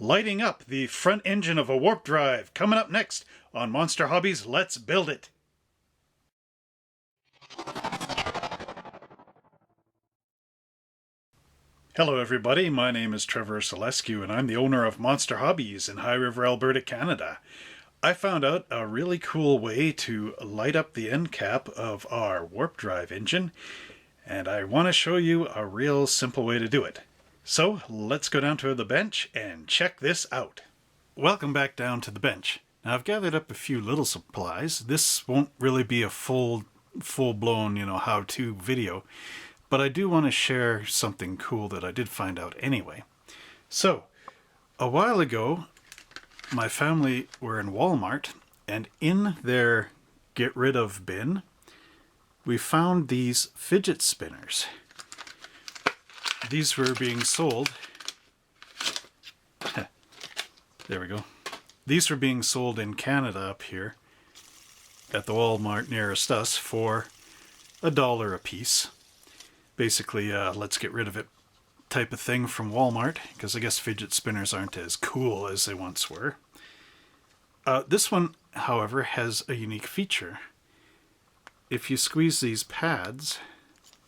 lighting up the front engine of a warp drive, coming up next on Monster Hobbies Let's Build It. Hello everybody, my name is Trevor Selescu and I'm the owner of Monster Hobbies in High River, Alberta, Canada. I found out a really cool way to light up the end cap of our warp drive engine, and I want to show you a real simple way to do it. So let's go down to the bench and check this out. Welcome back down to the bench. Now I've gathered up a few little supplies. This won't really be a full-blown, how-to video, but I do want to share something cool that I did find out anyway. So, a while ago, my family were in Walmart, and in their get rid of bin, we found these fidget spinners. These were being sold. There we go. These were being sold in Canada up here at the Walmart nearest us for $1 a piece. Basically, let's get rid of it type of thing from Walmart, because I guess fidget spinners aren't as cool as they once were. This one, however, has a unique feature. If you squeeze these pads,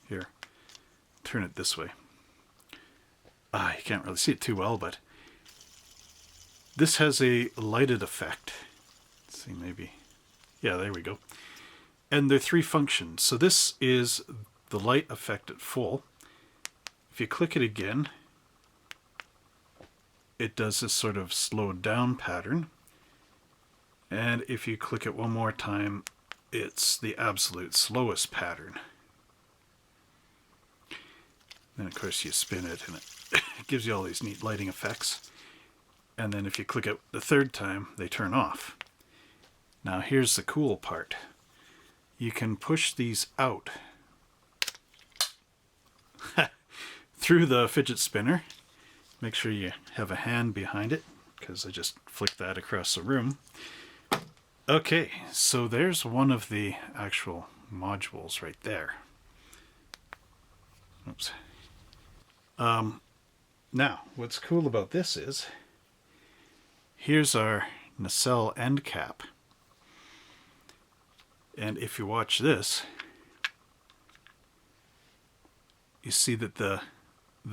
here, turn it this way. You can't really see it too well, but this has a lighted effect. Let's see, maybe. Yeah, there we go. And there are 3 functions. So this is the light effect at full. If you click it again, it does this sort of slowed down pattern. And if you click it one more time, it's the absolute slowest pattern. Then of course you spin it and it gives you all these neat lighting effects. And then if you click it the 3rd time, they turn off. Now here's the cool part. You can push these out through the fidget spinner. Make sure you have a hand behind it, because I just flicked that across the room. Okay, so there's one of the actual modules right there. Oops. Now, what's cool about this is, here's our nacelle end cap. And if you watch this, you see that the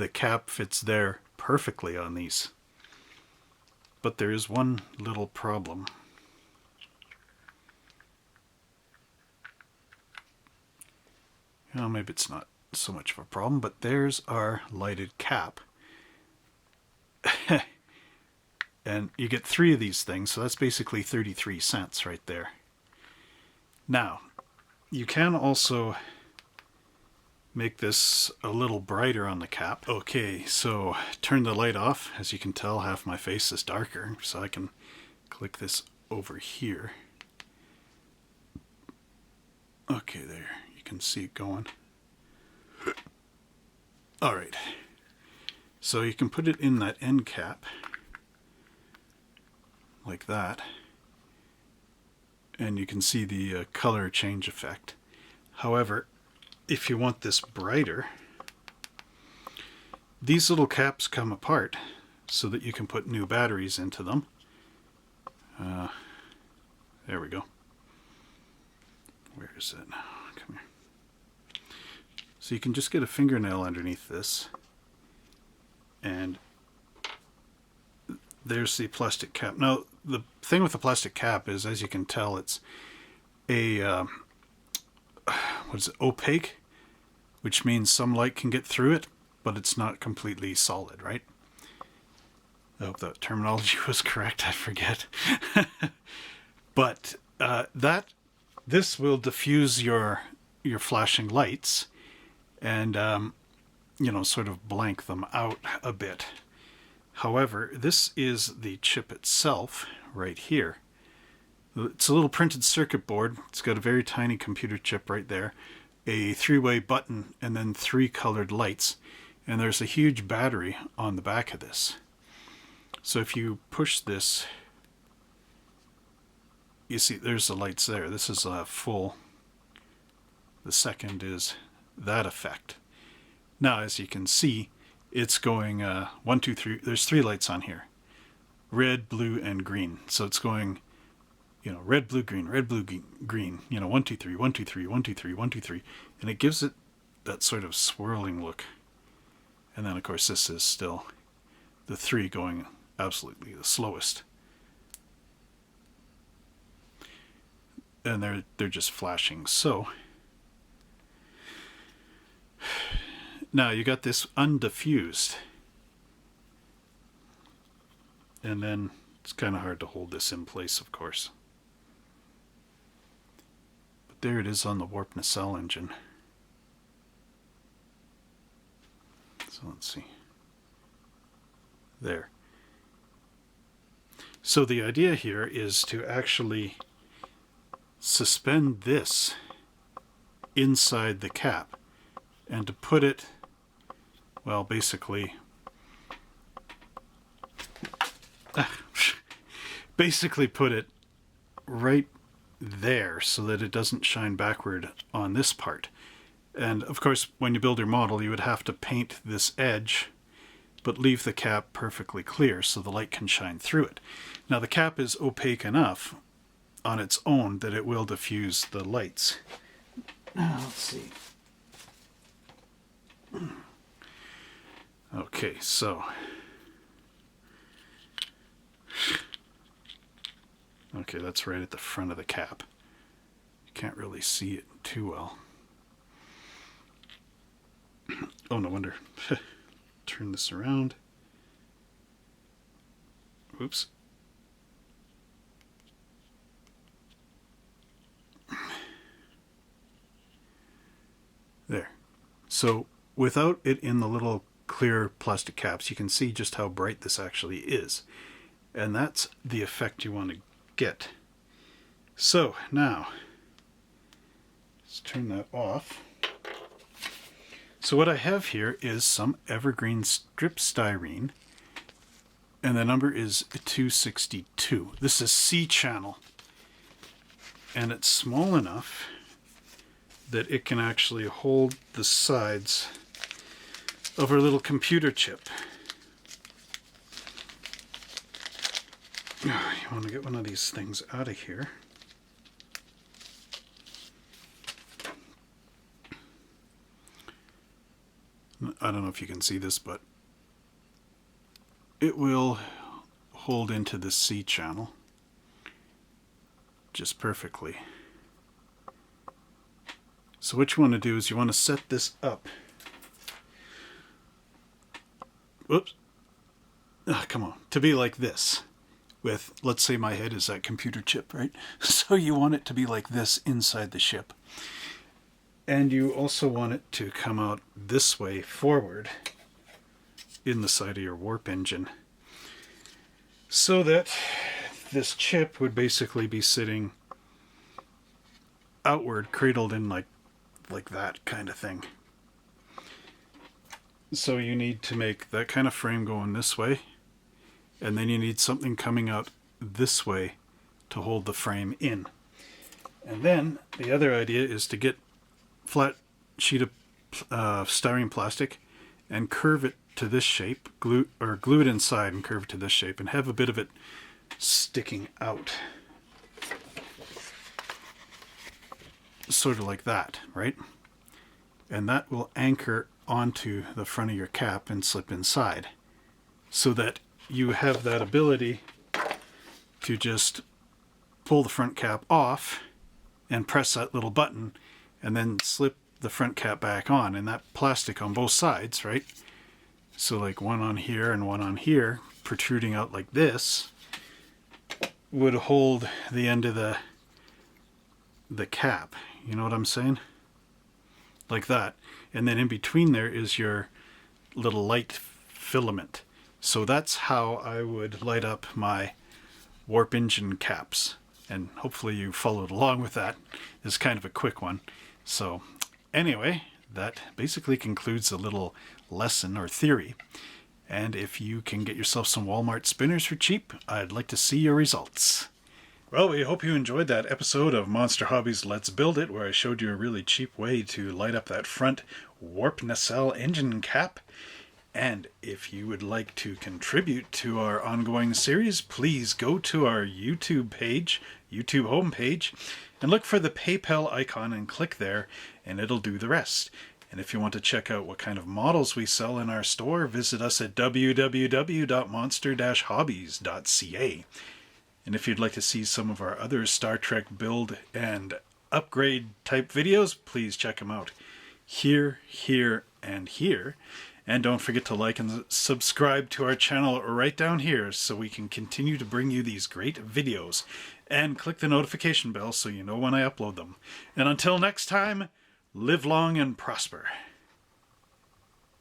cap fits there perfectly on these. But there is one little problem. Maybe it's not so much of a problem, but there's our lighted cap. And you get 3 of these things, so that's basically 33 cents right there. Now, you can also make this a little brighter on the cap. Okay, so turn the light off. As you can tell, half my face is darker, so I can click this over here. Okay, there. You can see it going. Alright. So you can put it in that end cap, like that. And you can see the color change effect. However, if you want this brighter, these little caps come apart so that you can put new batteries into them. There we go. Where is it? Come here. So you can just get a fingernail underneath this, and there's the plastic cap. Now, the thing with the plastic cap is, as you can tell, it's a opaque, which means some light can get through it, but it's not completely solid, right? I hope that terminology was correct. I forget. But this will diffuse your flashing lights and sort of blank them out a bit. However, this is the chip itself right here. It's a little printed circuit board. It's got a very tiny computer chip right there, a 3-way button, and then 3 colored lights. And there's a huge battery on the back of this. So if you push this, you see there's the lights there. This is a full. The second is that effect. Now, as you can see, it's going 1, 2, 3. There's 3 lights on here. red, blue, and green. So it's going, red, blue, green, 1, 2, 3, 1, 2, 3, 1, 2, 3, 1, 2, 3. And it gives it that sort of swirling look. And then, of course, this is still the 3 going absolutely the slowest. And they're just flashing. So now you got this undiffused. And then it's kind of hard to hold this in place, of course. But there it is on the warp nacelle engine. So let's see. There. So the idea here is to actually suspend this inside the cap and to put it, well, basically put it right there so that it doesn't shine backward on this part. And of course, when you build your model, you would have to paint this edge but leave the cap perfectly clear so the light can shine through it. Now the cap is opaque enough on its own that it will diffuse the lights. Now let's see. Okay, so okay, that's right at the front of the cap. You can't really see it too well. Oh, no wonder. Turn this around. Oops. There. So without it in the little clear plastic caps, you can see just how bright this actually is. And that's the effect you want to get. So now, let's turn that off. So what I have here is some evergreen strip styrene, and the number is 262. This is C channel, and it's small enough that it can actually hold the sides of our little computer chip. You want to get one of these things out of here. I don't know if you can see this, but it will hold into the C channel just perfectly. So what you want to do is you want to set this up. Whoops. Oh, come on. To be like this. With, let's say my head is that computer chip, right? So you want it to be like this inside the ship. And you also want it to come out this way forward in the side of your warp engine, so that this chip would basically be sitting outward, cradled in like that kind of thing. So you need to make that kind of frame going this way, and then you need something coming out this way to hold the frame in. And then the other idea is to get flat sheet of styrene plastic and curve it to this shape, glue it inside and curve it to this shape, and have a bit of it sticking out. Sort of like that, right? And that will anchor onto the front of your cap and slip inside, so that you have that ability to just pull the front cap off and press that little button and then slip the front cap back on, and that plastic on both sides, right? So like one on here and one on here, protruding out like this, would hold the end of the cap. You know what I'm saying? Like that. And then in between there is your little light filament. So that's how I would light up my warp engine caps. And hopefully you followed along with that. It's kind of a quick one. So anyway, that basically concludes a little lesson or theory. And if you can get yourself some Walmart spinners for cheap, I'd like to see your results. Well, we hope you enjoyed that episode of Monster Hobbies Let's Build It, where I showed you a really cheap way to light up that front warp nacelle engine cap. And if you would like to contribute to our ongoing series, please go to our YouTube page, YouTube homepage, and look for the PayPal icon and click there, and it'll do the rest. And if you want to check out what kind of models we sell in our store, visit us at www.monster-hobbies.ca. And if you'd like to see some of our other Star Trek build and upgrade type videos, please check them out here, here, and here. And don't forget to like and subscribe to our channel right down here so we can continue to bring you these great videos. And click the notification bell so you know when I upload them. And until next time, live long and prosper.